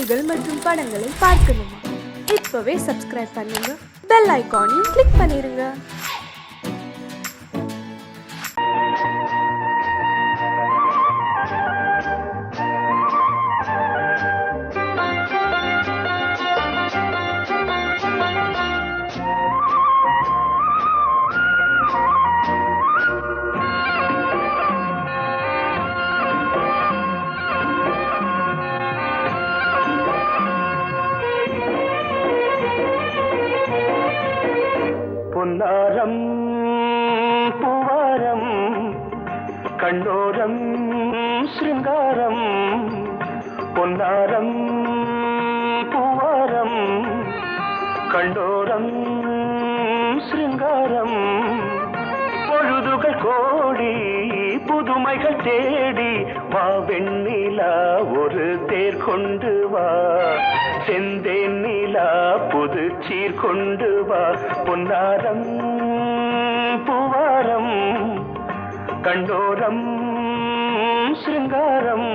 செய்திகள் மற்றும் படங்களை பார்க்கணுமா? இப்பவே சப்ஸ்கிரைப் பண்ணுங்க, பெல் ஐகானையும் கிளிக் பண்ணிருங்க. பொன்னாரம் பூவாரம் கண்ணோரம் சிருங்காரம். பொன்னாரம் பூவாரம் கண்ணோரம் சிருங்காரம். பொழுதுகள் கோடி புதுமைகள் தேடி வா வெண்ணிலா ஒரு தேர் கொண்டு வா. செந்தேன் நிலா புது சீர் கொண்டு வா. பொன்னாரம் பூவாரம் கண்டோரம் சிருங்காரம்.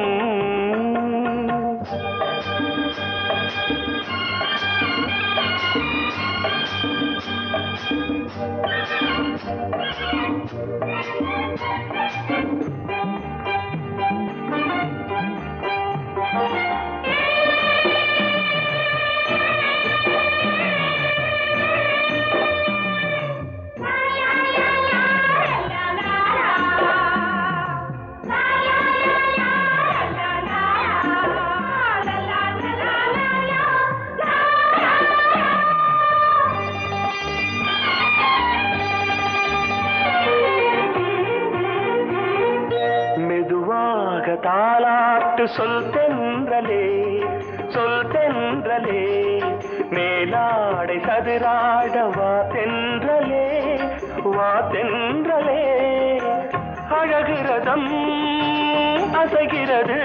தாலாட்டு சொல் தென்றலே சொல் தென்றலே. மேலாடை சதுராட வா தென்றலே வா தென்றலே. அழகிறதம் அசைகிறது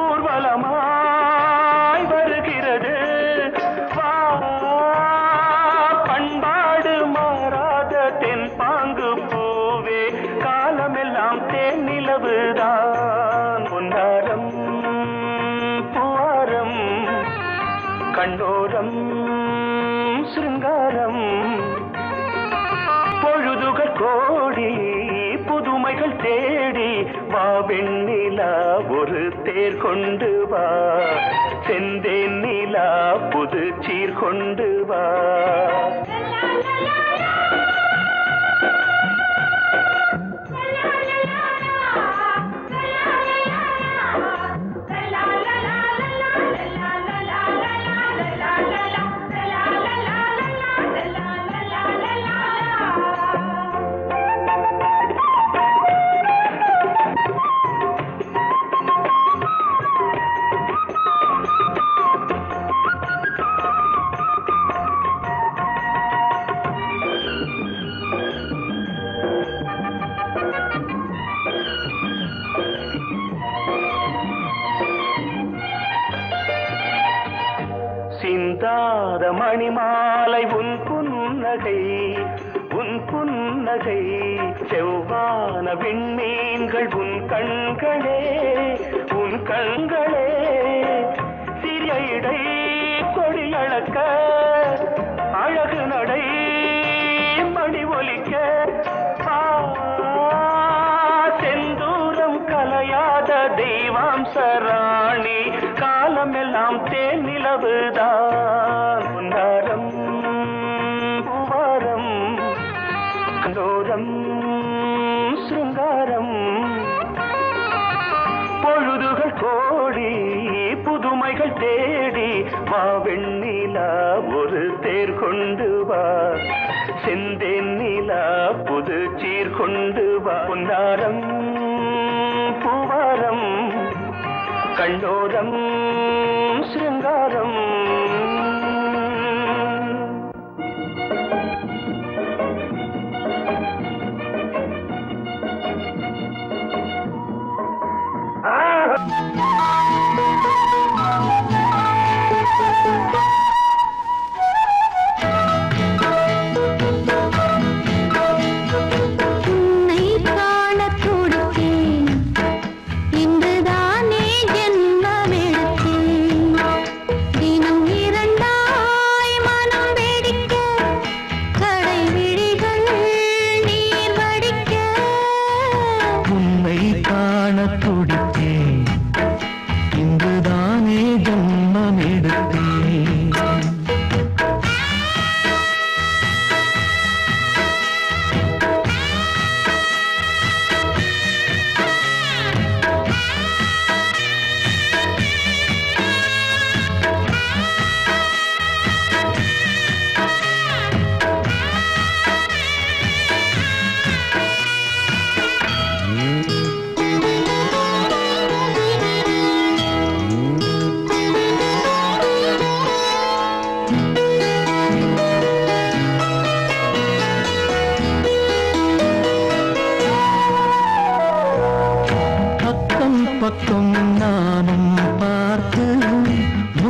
ஊர்வலமாய் வருகிறது. வா பண்பாடு மாறாத தென் பாங்கு பூவே காலமெல்லாம் தேன் நிலவுதான். பொன்னாரம் பூவாரம் கண்டோரம் சிருங்காரம். பொழுதுகள் கோடி புதுமைகள் தேடி வா வெண்ணிலா ஒரு தேர் கொண்டு வா. செந்தேன் நிலா புது சீர் கொண்டு வா. சிந்தாத மணிமாலை உன் புன்னகை உன் புன்னகை. செவ்வான விண்மீன்கள் உன் கண்களே உன் கண்களே. சிறிய இடை கொடியளக்க அழகு நடை மணி ஒலிக்க. செந்தூரம் கலையாத தெய்வாம்சராணி காலமெல்லாம் தேன் நிலவுதான். பொன்னாரம் பூவாரம் கண்டோரம் சிருங்காரம். பொழுதுகள் கோடி புதுமைகள் தேடி வா வெண்ணிலா ஒரு தேர் கொண்டு வா. செந்தேன் நிலா புது சீர் கொண்டு வா. பொன்னாரம் பூவாரம் கண்டோரம் சிருங்காரம். இன்றுதானே ஜென்மமெடுத்தேன்.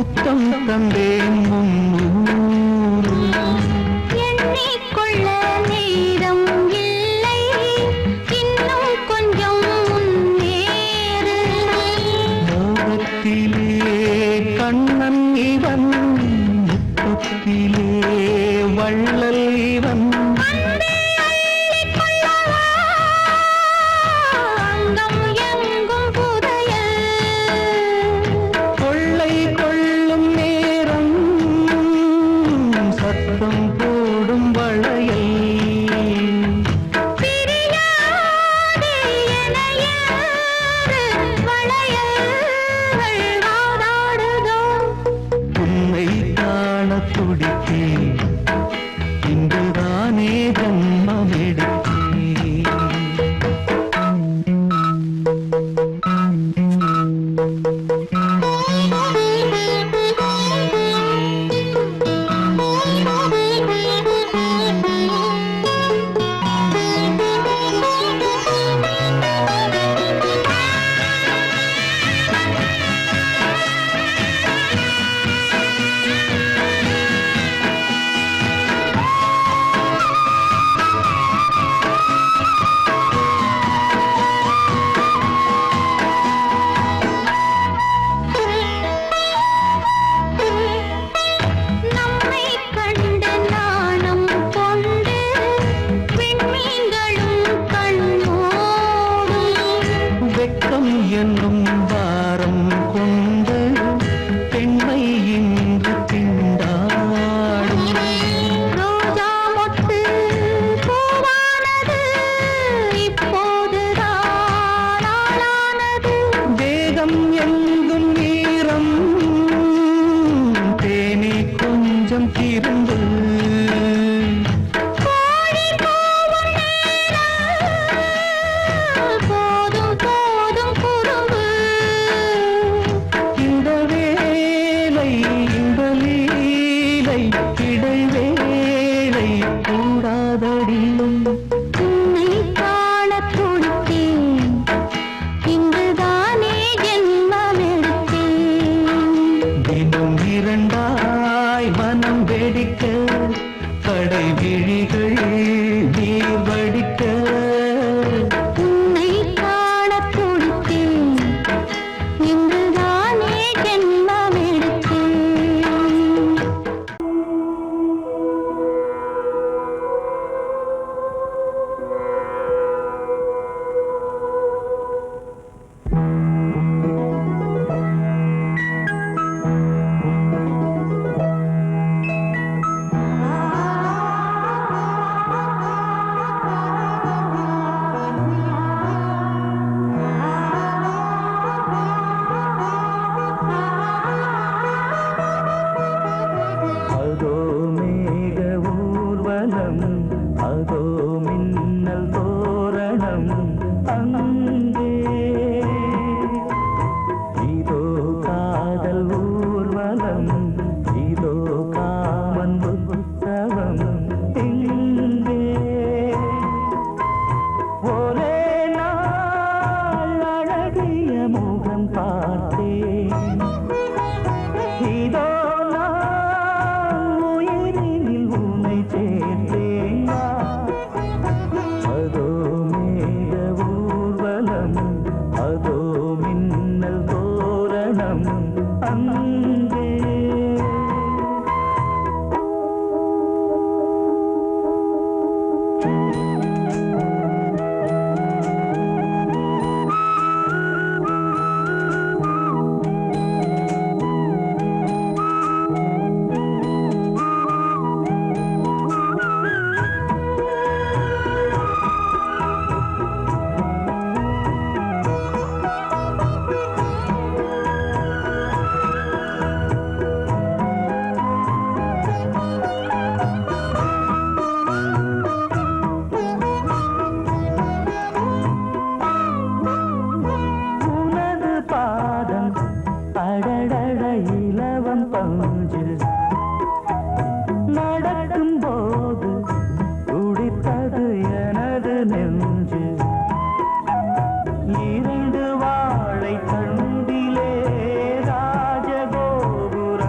முத்தம் தந்தேன் முன்னூறு. எண்ணிக்கொள்ள நேரம் இல்லை, இன்னும் கொஞ்சம் முன்னேறு. மோகத்திலே கண்ணன் இவன், முத்தத்திலே வள்ளல் இவன். அங்கம் எங்கும் புதையல், கொள்ளை கொள்ளும் நேரம் சத்தம் போடும் வளையல். பிரியாதே என யாரு வளையல்கள் வாதாடுதோ. உன்னை காண துடித்தேன், இன்றுதானே ஜன்மம் எடுத்தேன். நம்மை கண்டு நாணம் கொண்டு விண்மீன்களும் கண்ணோடும். வெட்கம் என்னும் பாரம் கொண்டு பெண்மை இன்று திண்டாடும். ரோஜா மொட்டு பூவானது, இப்போதுதான் ஆளானது. வேகம் எங்கும் நீரம், தேனே கொஞ்சம் திருந்து. கோழி கூவும் நேரம், போதும் போதும் குறும்பு. இந்த வேலை இந்த லீலை இடைவேளை கூடாதடியும். உன்னை காணத் துடித்தேன், இங்குதானே ஜென்மம் எடுத்தேன். தினம் இரண்டாய் மனம் வெடிக்க, கடை விழிகள் நீர் வடிக்க. உன்னை காணத் துடித்தேன், இங்குதானே ஜென்மம் எடுத்தேன். அதோ மேக ஊர்வலம், அதோ மின்னல் தோரணம் அங்கே. இதோ காதல் ஊர்வலம், இதோ காமன் உற்சவம் இங்கே. ஒரே நாள் அழகிய முகம் பார்த்தேன், இதோ நான் உயிரினில் உன்னை சேர்த்தேன். அதோ மேக ஊர்வலம், அதோ மின்னல் தோரணம் அங்கே. இரண்டு வாழை தண்டிலே ராஜகோபுரம்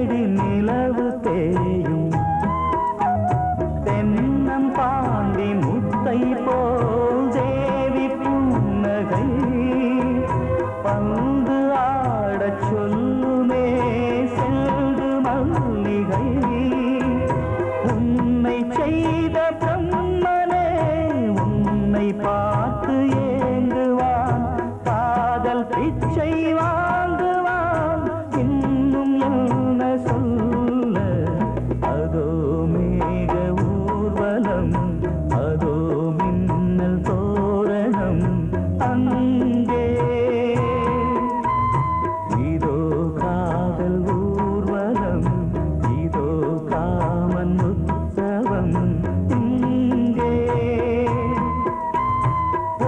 தேடி நிலவு தேயும் தென்னம் பாண்டி முத்தை போல் தேவி புன்னகை பந்து ஆடச் சொல்லுமே செல்து மல்லிகை உன்னை செய்த பிரம்மனே உன்னை பார்த்து ஏங்குவான் காதல் பிச்சை வாங்குவான் இன்னும் என்ன சொல்ல அதோ மேக ஊர்வலம் அதோ மின்னல் தோரணம் அங்கே இதோ காதல் ஊர்வலம் இதோ காமன் உற்சவம் இங்கே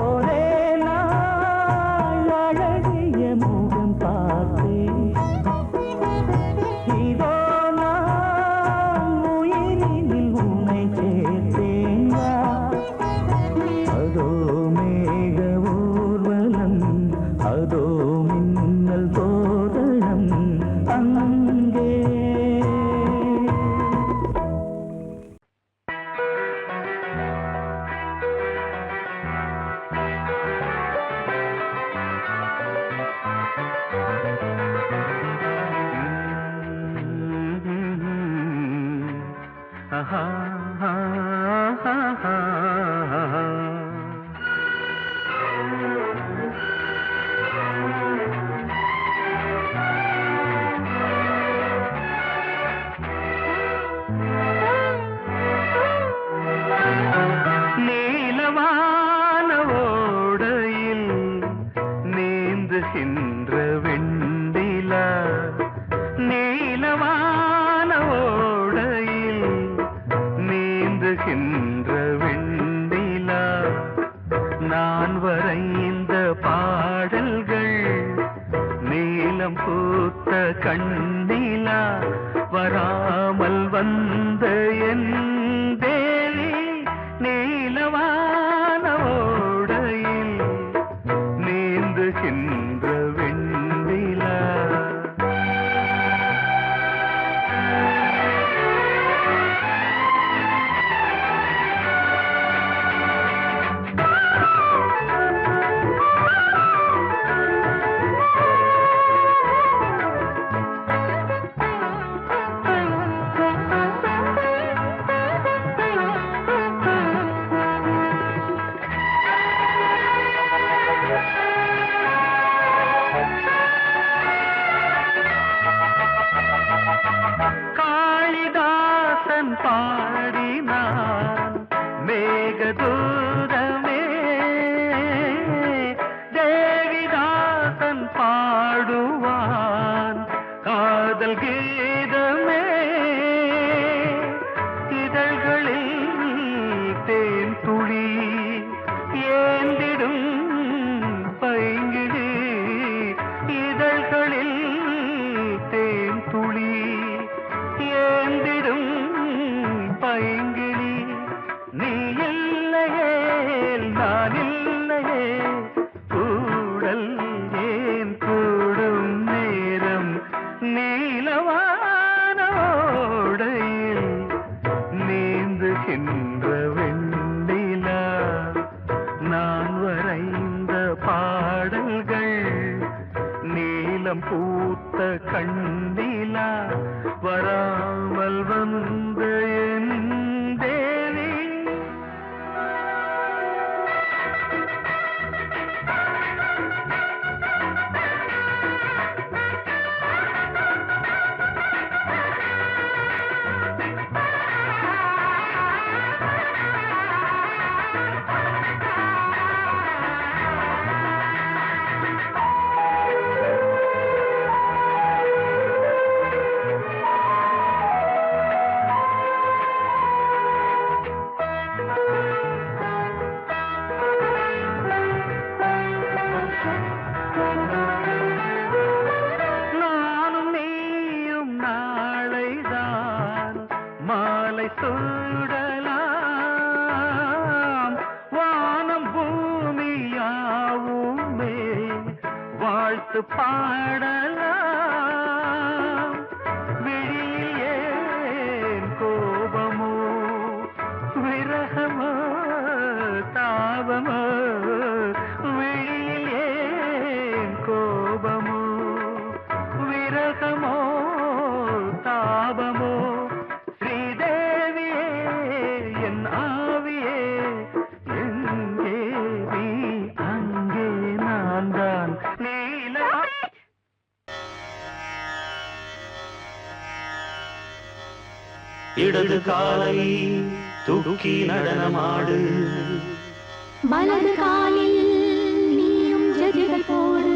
ஒரே நாள் அழகிய முகம் பார்த்தேன் இதோ நான் உயிரினில் உன்னை சேர்த்தேன் அதோ மேக ஊர்வலம் அதோ மின்னல் தோரணம் அங்கே ஆஹா நீலவான ஓடையில் நீந்துகின்ற வெண்டிலா நீலவான ஓடையில் நீந்துகின்ற வெண்டிலா நான் வரைந்த பாடல்கள் நீலம் பூத்த கண்ணிலா வராமல் வந்த என் தேவி நீலவான ஓடையில் நீந்துகின்ற வெண்டிலா காளிதாசன் பாடினான் மேகதூதமே தேவிதாசன் பாடுவான் காதல் கீதமே இதழ்களில் தேன் துளி ஏந்திடும் பைங்கிழி இதழ்களில் தேன் துளி ஏந்திடும் பைங்கிளி நீ இல்லையே நான் இல்லையே கூடல் ஏன் கூடும் நேரம் நீலவான ஓடையில் நீந்துகின்ற வெண்டிலா நான் வரைந்த பாடல்கள் நீலம் பூத்த கண்ணிலா வராமல் வந்த என் தேவி நானும் நீயும் நாளைதான் மாலை சூடலாம் வானம் பூமியாவுமே வாழ்த்து பாடலாம் விழி பாவமோ ஸ்ரீதேவியே என் ஆவியே எங்கே நீ அங்கே நான் தான் நீல இடது காலை தூக்கி நடனமாடு வலது காலில் நீயும் ஜதிகள் போடு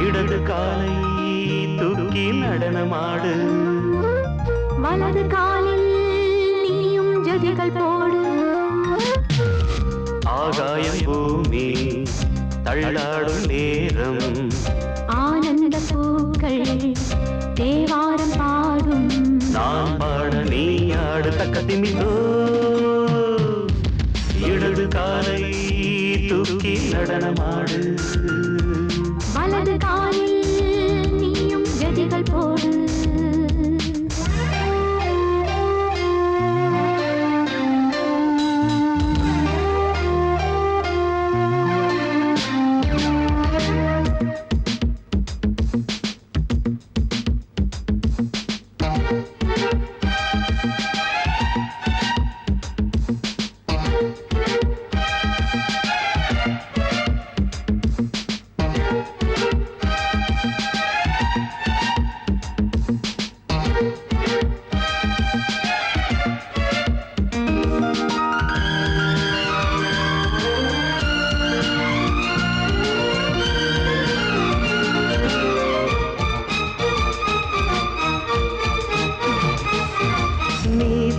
இடது காலை தூக்கி நடனமாடு வலது காலில் நீயும் ஜதிகள் போடு ஆகாயம் பூமி தள்ளாடும் நேரம் ஆனந்த பூக்கள் தேவாரம் பாடும் நான் பாட நீ ஆடு தக்க திமிதோ இடது காலை தூக்கி நடனமாடு வலது காலில் நீயும் ஜதிகள் போடு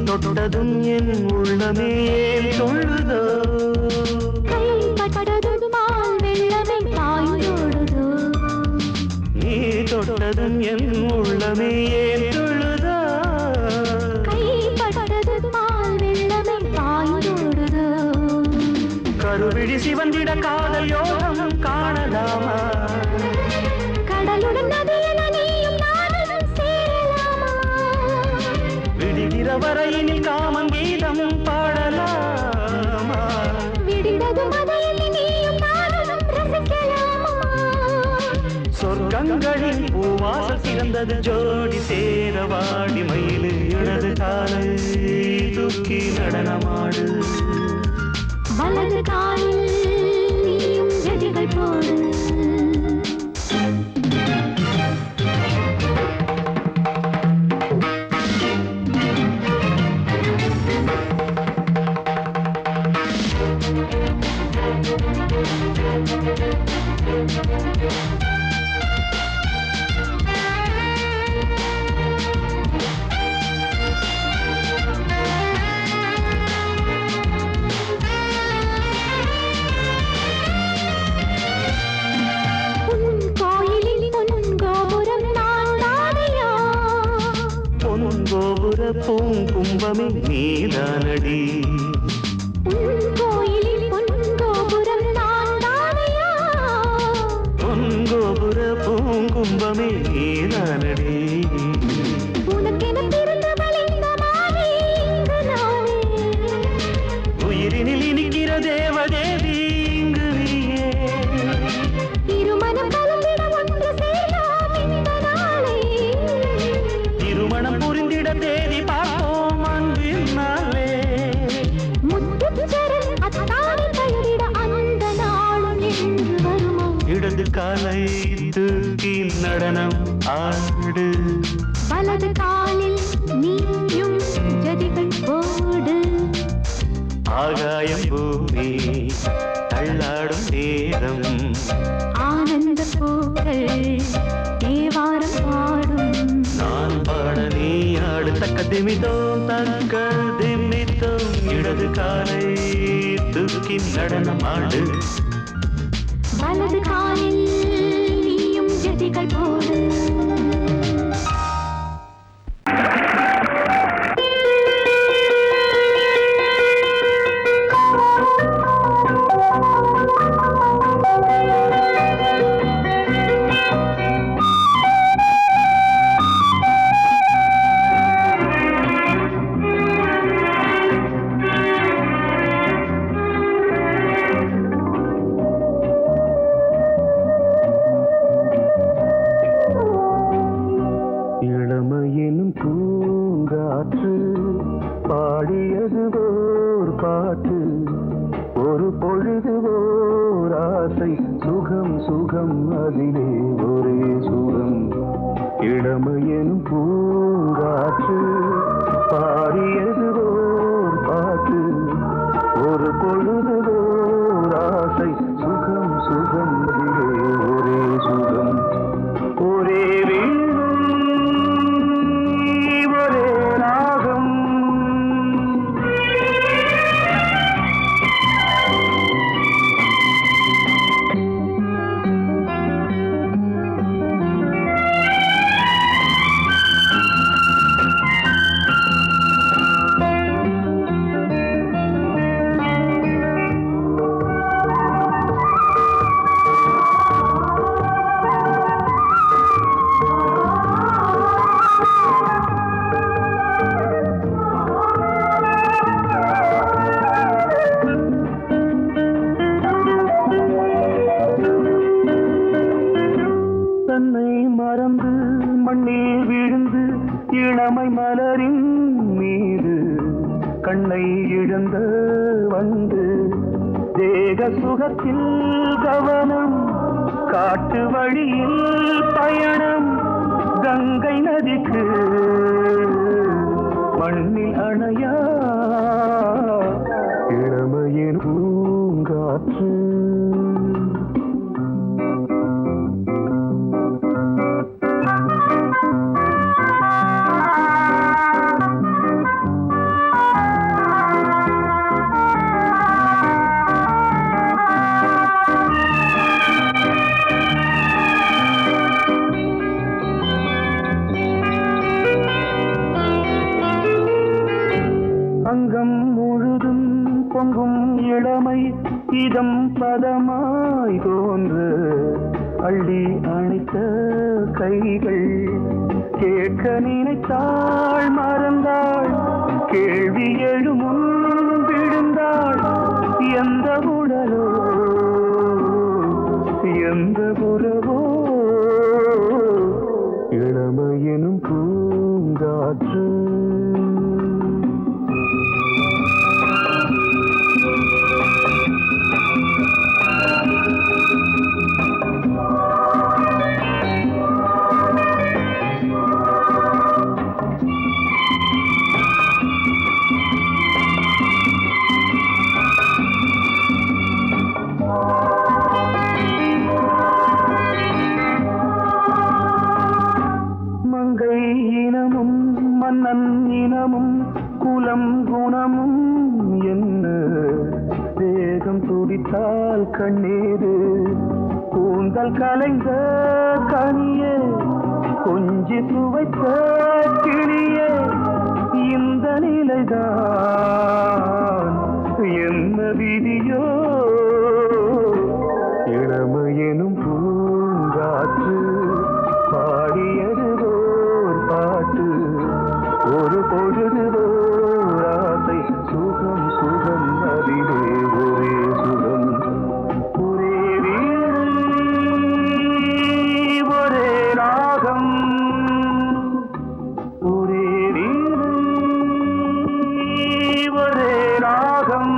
தொட்டதும் என் உள்ளமே ஏன் தொழுதோ கைப்பட்டதும் மால் வெள்ளமே பாய்ந்தோடுதோ நீ தொட்டதும் என் உள்ளமே ஏன் தொழுதோ கைப்பட்டதும் மால் வெள்ளமே பாய்ந்தோடுதோ கருவிழி சிவந்திட காதல் யோகம் காணலாமா கடலுடன் நதியென நீயும் நானும் சேரலாமா விடுகிற வரையினில் காமன் கீதம் பாடலாமா விடிந்ததும் அதையில் நீயும் நானும் ரசிக்கலாமா சொர்க்கங்களின் பூவாசல் சிறந்தது ஜோடி சேரவாடி மயிலு இடது காலை தூக்கி நடனமாடு வலது காலில் நீயும் ஜதிகள் போடு கோபுர பூங்கும்பமே நீதானடி கோயிலில் பொன்கோபுரம் நான் தானையா பொன்கோபுர பூங்கும்பமே நீதானடி உனக்கென பிறந்தவள் இந்த மாலை இங்கு நானே உயிரினில் இனிக்கிற தேவதேவி இங்கு நீயே திருமணம் கலந்திட ஒன்று சேரலாம் இந்த நாளை திருமணம் புரிந்திட தேதி பார்ப்போம் அன்பினாலே முத்துச்சரன் அத்தானி பெயரிட அந்த நாளும் என்று வருமோ இடது காலை தூக்கி நடனம் ஆடு வலது காலில் நீயும் ஜதிகள் போடு ஆகாயம் பூமி தள்ளாடும் நேரம் ஆனந்த பூக்கள் தேவாரம் பாடும் நான் பாட நீ ஆடு தக்க திமிதோம் தக்க திமித்தோம் இடது காலை தூக்கி நடனம் ஆடு வலது காலில் நீயும் ஜதிகள் போடு காற்று பாடியது ஓர் பாட்டு ஒரு பொழுது ஓர் ஆசை சுகம் சுகம் அதிலே ஒரே சுகம் இளமையெனும் பூங்காற்று பாடியது ஓர் பாட்டு ஒரு பொழுது ஓர் ஆசை சுகம் சுகம் அதிலே ஒரே சுகம் ஒரே வீணை ஒரே ராகம் தன்னை மறந்து மண்ணில் விழுந்து இளமை மலரின் மீது கண்ணை இழந்த வந்து தேக சுகத்தில் கவனம் காட்டு வழியில் பயணம் கங்கை நதிக்கு மண்ணில் அணையா இளமையின் பூங்காற்று அங்கம் முழுதும் பொங்கும் இளமை இதம் பதமாய் தோன்று அள்ளி அணைத்த கைகள் கேட்க நினைத்தாள் மறந்தாள் கேள்வி எழுமுன் விழுந்தாள் எந்த உடலோ எந்த புறவோ இளமையெனும் பூங்காற்று மங்கை இனமும் மன்னன் இனமும் குலம் குணமும் என்ன வேகம் துடித்தால் கண்ணீரு கூந்தல் கலைந்த கனியே கொஞ்சி சுவைத்த கிளியே இந்த நிலைதான் என்ன விதியோ இளமையெனும் பூங்காற்று பாடியது ஓர் பாட்டு ஒரு பொழுது ஓர் ஆசை சுகம் சுகம் அதிலே ஒரே சுகம் ஒரே வீணை ஒரே ராகம் ஒரே வீணை ஒரே ராகம்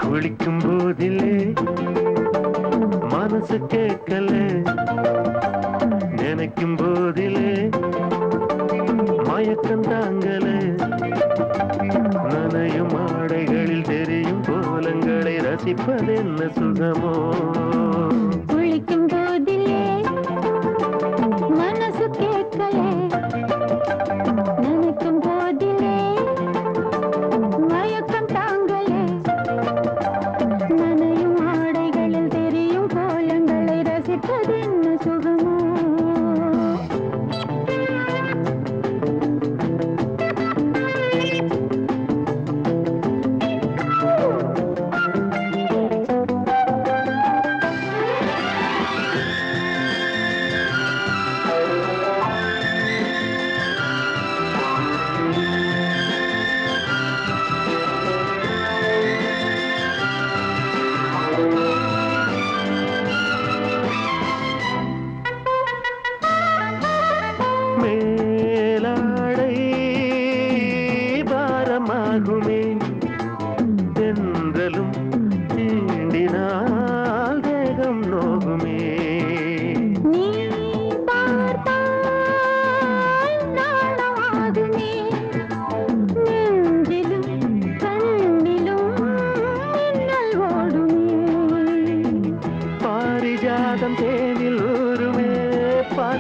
குளிக்கும் போதிலே மனசு கேட்கல நினைக்கும் போதிலே மயக்கம் தாங்கல நனையும் ஆடைகளில் தெரியும் கோலங்களை ரசிப்பதென்ன சுகமோ குளிக்கும் போதிலே மனசு கேட்கலே நினைக்கும் போதிலே மயக்கம் தாங்கலே நனையும் ஆடைகளில் தெரியும் கோலங்களை ரசிப்பதென்ன சுகமோ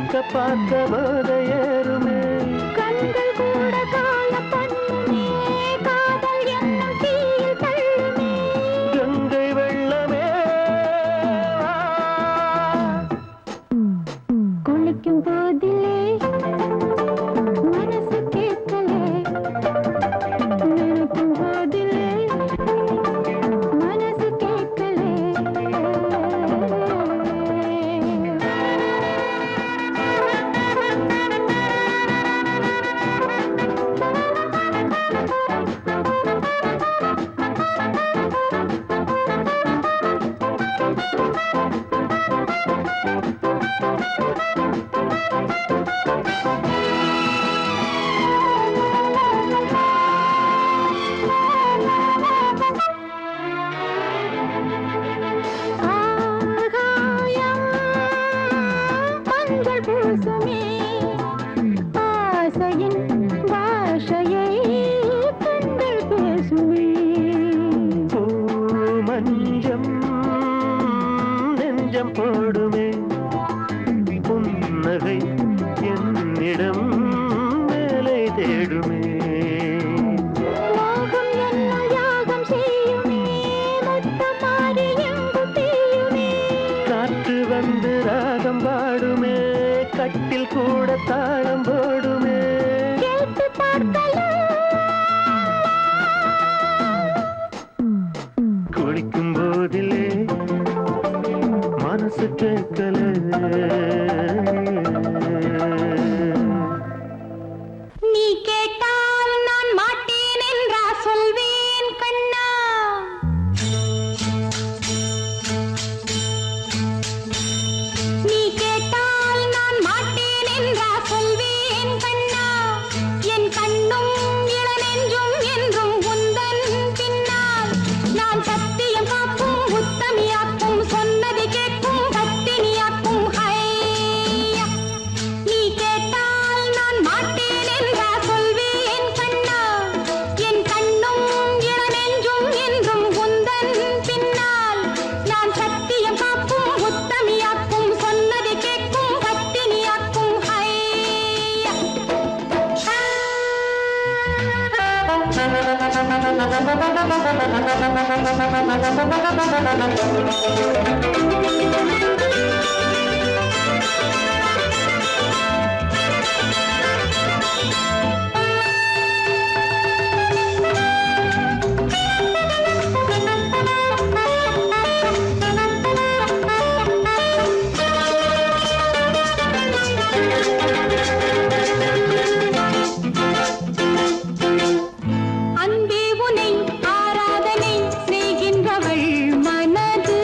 பார்க்க பார்க்க போத ஏறுமே கண்கள் கூட காய பண்ணுமே காதல் என்னும் தீயில் தள்ளுமே கங்கை வெள்ளமே வா. குளிக்கும் போதிலே மனசு கேட்கலே நினைக்கும் போதிலே மனசு கேட்கலே ஆகாயம் மஞ்சள் பூசுமே ஆசையின் பாஷையை கண்கள் பேசுமே பூ மஞ்சம் நெஞ்சம் போடுமே புன்னகை என்னிடம் மேலே தேடுமே மோகம் என்னும் யாகம் செய்யுமே முத்தமாரி எங்கு தீயுமே காற்று வந்து ராகம் பாடுமே கட்டில் கூட தாளம் போடுமே கேட்டு பார்க்கலாம் குளிக்கும் போதிலே மனசு கேட்கல நீ கேட்டால் நான் மாட்டேன் என்றா சொல்வேன் கண்ணா நீ கேட்டால் நான் மாட்டேன் என்றா சொல்வேன் கண்ணா என் கண்ணும் இளநெஞ்சும் என்றும் உந்தன் பின்னால் நான் சத்தியம் காக்கும் உத்தமியாக்கும் சொன்னது கேட்கும் கத்தினியாக்கும் ஹையா நீ கேட்டால் நான் மாட்டேன் என்றா சொல்வேன் கண்ணா என் கண்ணும் இளநெஞ்சும் என்றும் உந்தன் பின்னால் நான் சத்தியம் காக்கும் உத்தமியாக்கும் சொன்னது கேட்கும் கத்தினியாக்கும் ஹையா அன்பே உனை ஆராதனை செய்கின்றவள் மனது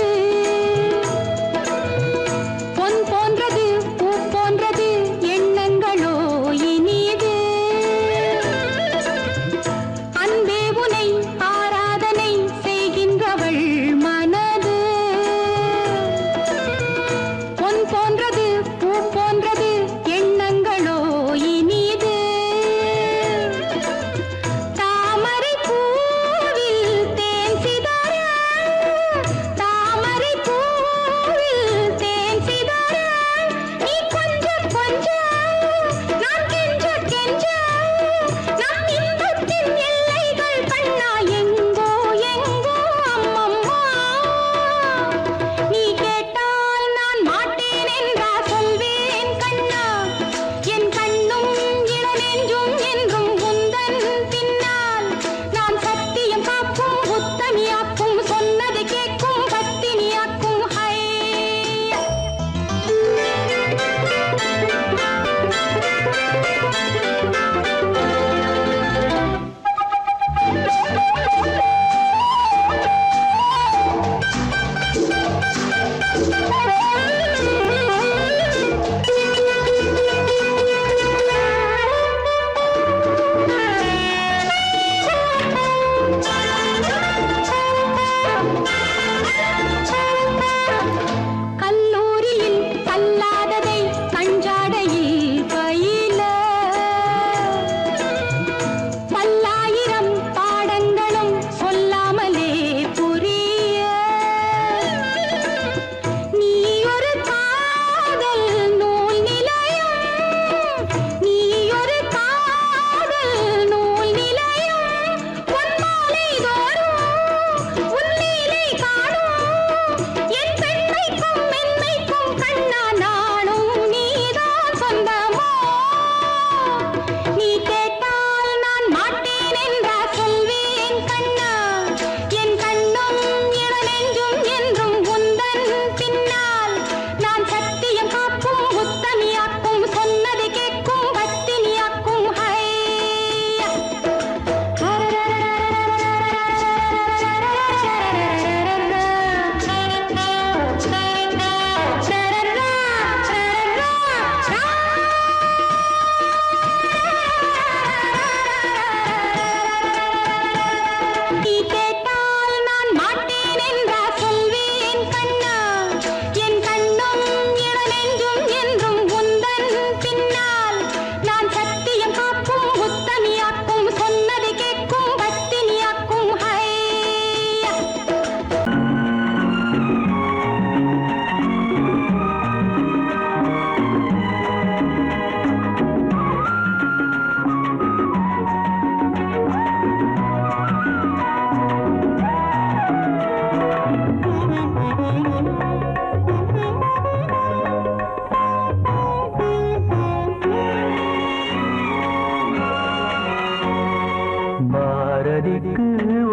பாரதிக்கு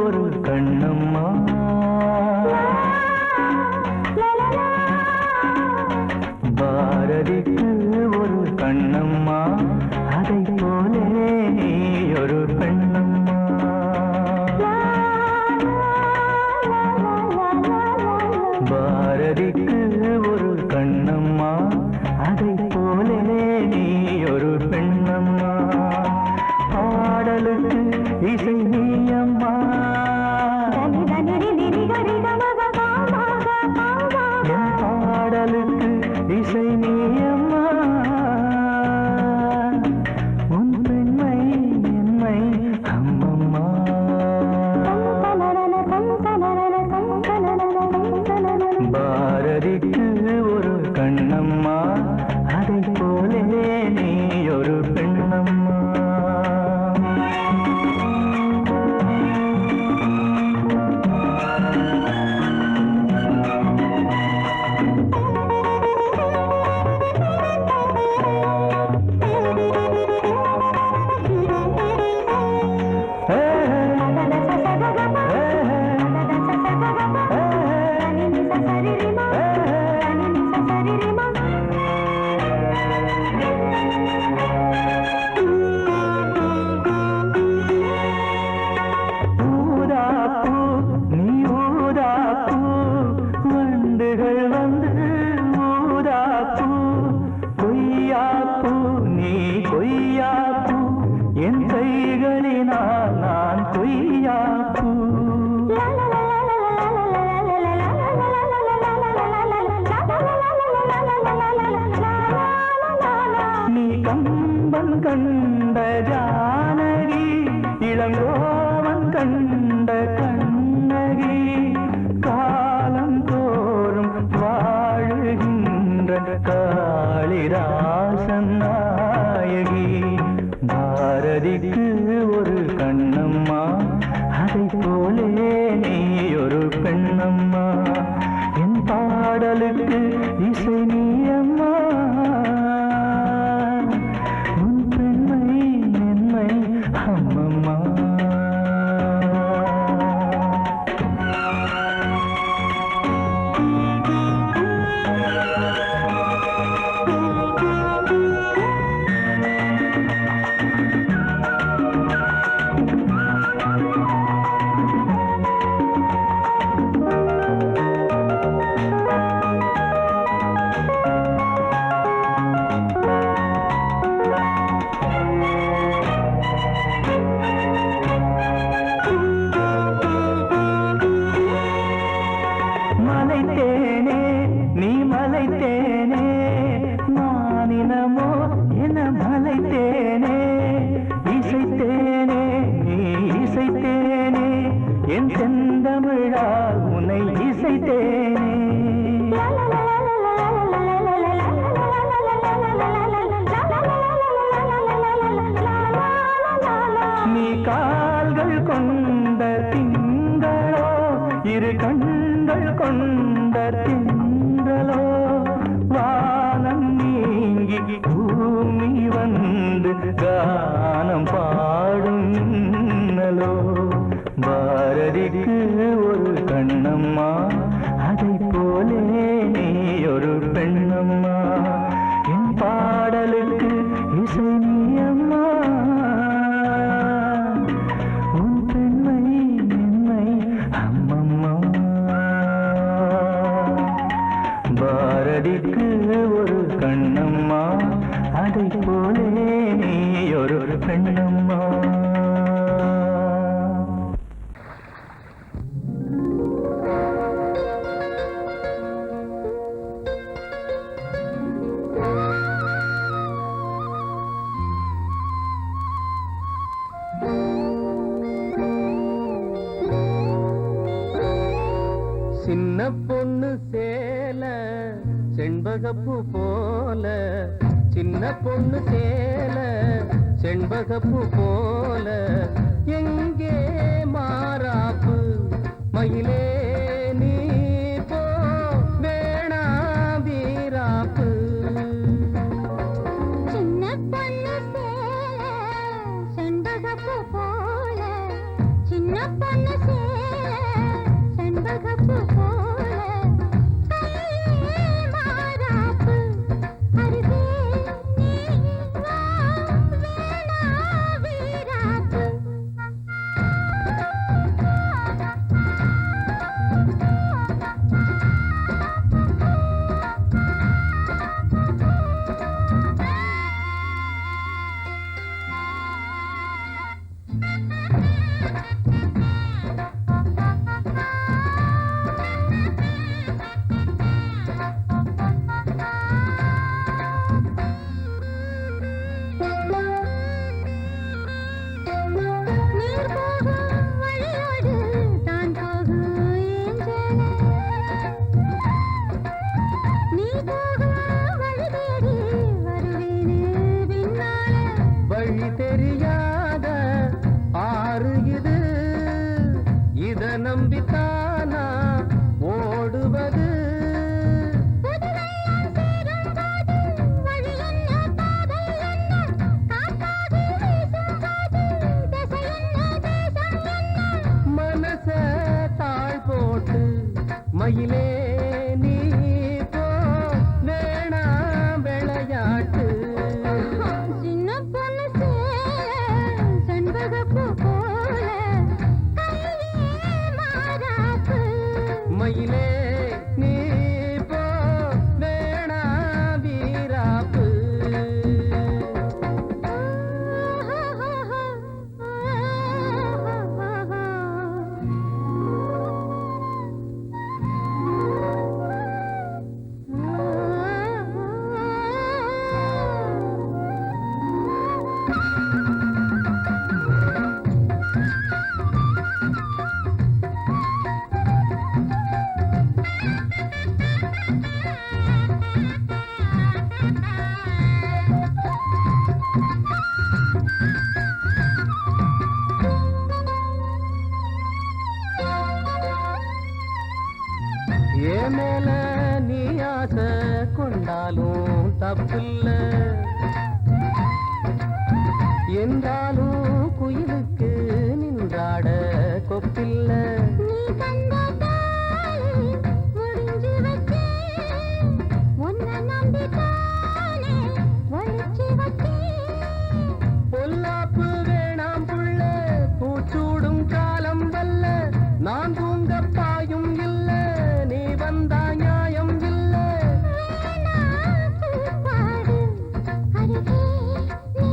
ஒரு கண்ணம்மா பாரதிக்கு ஒரு கண்ணம்மா அதை போலே நீ ஒரு பெண்ணம்மா பாரதிக்கு ஒரு கண்ணம்மா அதை போலே நீ ஒரு பெண்ணம்மா பாடலுக்கு இசை நீயம்மா பாடலுக்கு இசை நீயம்மா உன் பெண்மை என்னை அம்மம்மா பாரதிக்கு ஒரு கண்ணம்மா அதை போலே நீ ஒரு பெண்ணம்மா கம்பன் கண்ட ஜானகி இளங்கோவன் கண்ட கண்ணகி காலம் தோறும் வாழுகின்ற காளிதாசன் நாயகி பாரதிக்கு ஒரு கண்ணம்மா அதை போலே நீ ஒரு பெண்ணம்மா என் பாடலுக்கு இசை நீயம்மா கால்கள் கொண்ட திங்களோ இரு கண்கள் கொண்ட திங்களோ வானம் நீங்கி பூமி வந்து கானம் பாடும் மின்னலோ பாரதிக்கு ஒரு கண்ணம்மா அதை போலே நீ ஒரு பெண்ணம்மா என் பாடலுக்கு இசை நீயம்மா பாரதிக்கு ஒரு கண்ணம்மா அதை போலே நீ ஒரு பெண்ணம்மா சின்ன பொண்ணு சேல செண்பகப்பூ போல சின்ன பொண்ணு சேல செண்பகப்பூ போல எங்கே மாறாப்பு மயிலே நீ போ வேணா வீராப்பு சின்ன பொண்ணு சேல செண்பகப்பூ போல சின்ன வழி தெரியாத ஆறு இது, இத நம்பித்தானா ஓடுவது. மனச தாழ் போட்டு மயிலே நீ போ, வேணாம் விளையாட்டு. சின்ன பொண்ணு செண்பகப்பூ போல கையே மாறாப்பு. மயிலே நீ போ, வேணாம் வீராப்பு. ஏன் மேல நீ ஆசை கொண்டாலும் தப்பில்ல, என்றாலும் குயிலுக்கு நின்றாட கொப்பில்ல. நீ தந்த தாலி முடிஞ்சு வச்சேன், உன்னை நம்பித்தானே ஒளிச்சு வச்சேன். பொல்லாப்பு வேணாம் புள்ள, பூச்சூடும் காலம் வல்ல. நான் தூங்க பாயும் இல்ல, நீ வந்தா நியாயம் இல்ல. வேணா பூப்பாடு அருகே நீ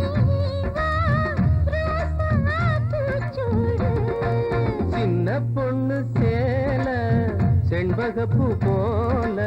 வா, ரோசா பூச்சூடு. சின்ன பொண்ணு சேல செண்பகப்பூ போல.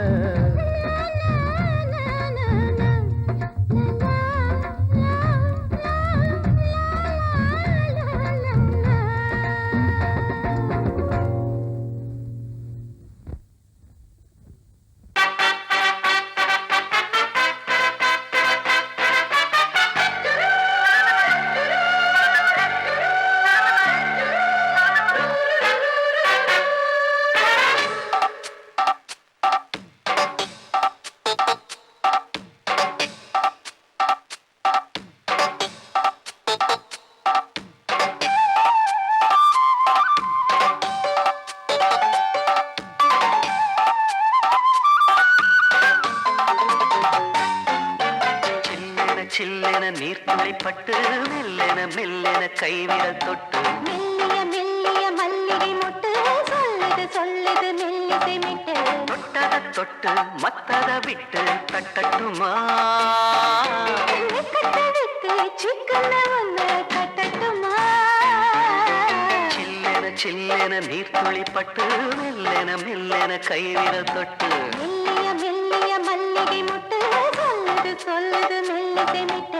சில்லென நீர்த்துளிப்பட்டு மெல்லென மெல்லென கைவிரல் தொட்டு மெல்லிய மெல்லிய மல்லிகை மொட்டு சொல்லுது சொல்லுது மெல்லிசை மிட்டு. தொட்டத தொட்டு மத்தத விட்டு தட்டட்டுமா? கட்டவிட்டு சிக்கன ஒன்று கட்டட்டுமா? சில்லென சில்லென நீர்த்துளிப்பட்டு மெல்லென மெல்லென கைவிரல் தொட்டு மெல்லிய மெல்லிய மல்லிகை மொட்டு சொல்லுது சொல்லுது மெல்லிசை மிட்டு.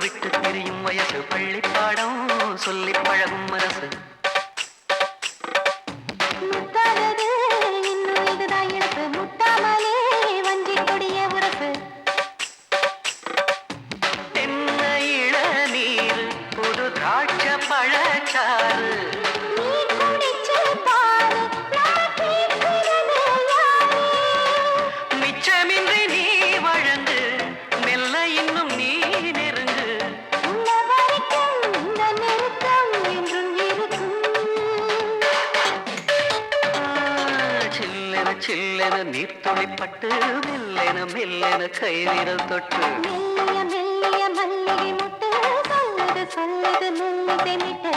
விட்டு திரியும் வயசு, பள்ளிப்பாடம் சொல்லி பழகும் மனசு. முத்தாதது இன்னும் இதுதான் இழப்பு, முட்டாமலே வஞ்சி கொடிய உறப்பு. தென்ன இளநீர் புது திராட்சை பழச்சாறு, நீ குடிச்சு பாரு நான் கேட்கிறது யாரு. மிச்சமின்றி நீ வழங்கு, மெல்ல இன்னும் நீ நெருங்கு. உள்ள வரைக்கும் இந்த நெருக்கம் என்றும் இருக்கும். சில்லென சில்லென நீர்த்துளிப்பட்டு மெல்லென மெல்லென கைவிரல் தொட்டு மெல்லிய மெல்லிய மல்லிகை மொட்டு சொல்லுது சொல்லுது மெல்லிசை மிட்டு.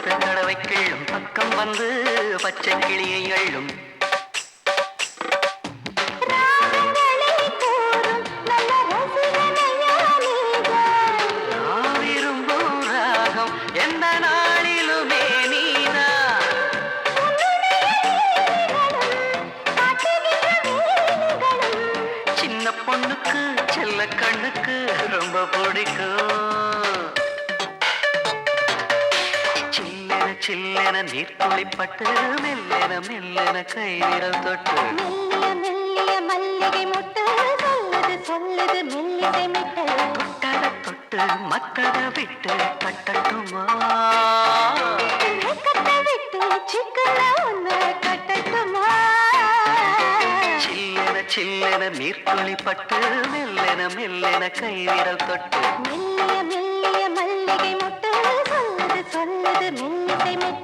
பத்து தடவை கிள்ளும் பக்கம் வந்து பச்சை கிளியை அள்ளும் ராகங்களில் கூறும் நல்ல ரசிகனையா நீதான். நான் விரும்பும் ராகம் எந்த நாளிலுமே நீதான் சின்ன பொண்ணுக்கு செல்ல கண்ணுக்கு ரொம்ப பிடிக்கும் சில்லென சில்லென நீர் துளிப்பட்டு மெல்லென மெல்லென கை விரல் தொட்டு மெல்லிய மெல்லிய மல்லிகை மொட்டு சொல்லுது சொல்லுது மெல்லிசை மெட்டு. தொட்டத தொட்டு மத்தத விட்டு கட்டட்டுமா கட்ட விட்டு சிக்கன ஒன்று கட்டட்டுமா? சில்லென சில்லென நீர் துளிப்பட்டு மெல்லென மெல்லென கை விரல் தொட்டு மெல்லிய மெல்லிய மல்லிகை மொட்டு சொல்லுது சொல்லுது மெல்லிசை மெட்டு.